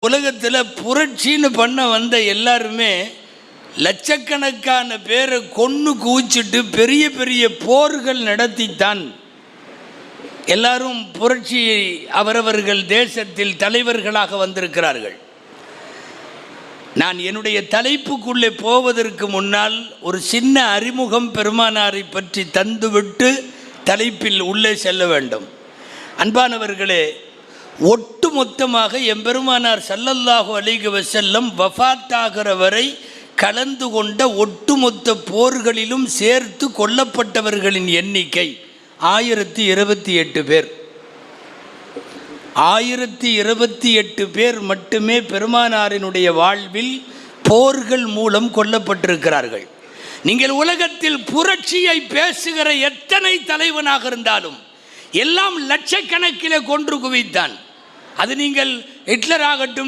உலகத்தில் புரட்சின்னு பண்ண வந்த எல்லாருமே லட்சக்கணக்கான பேரை கொன்று குவிச்சிட்டு பெரிய பெரிய போர்கள் நடத்தித்தான் எல்லாரும் புரட்சி அவரவர்கள் தேசத்தில் தலைவர்களாக வந்திருக்கிறார்கள். நான் என்னுடைய தலைப்புக்குள்ளே போவதற்கு முன்னால் ஒரு சின்ன அறிமுகம் பெருமானாரை பற்றி தந்துவிட்டு தலைப்பில் உள்ளே செல்ல வேண்டும். அன்பானவர்களே, ஒட்டு மொத்தமாக எம்பெருமானார் ஸல்லல்லாஹு அலைஹி வஸல்லம் வஃபாத்தாகிற வரை கலந்து கொண்ட ஒட்டுமொத்த போர்களிலும் சேர்த்து கொல்லப்பட்டவர்களின் எண்ணிக்கை 1028 பேர். 1028 பேர் மட்டுமே பெருமானாரினுடைய வாழ்வில் போர்கள் மூலம் கொல்லப்பட்டிருக்கிறார்கள். நீங்கள் உலகத்தில் புரட்சியை பேசுகிற எத்தனை தலைவனாக இருந்தாலும் எல்லாம் லட்சக்கணக்கிலே கொன்று குவித்தான். அது நீங்கள் ஹிட்லர் ஆகட்டும்,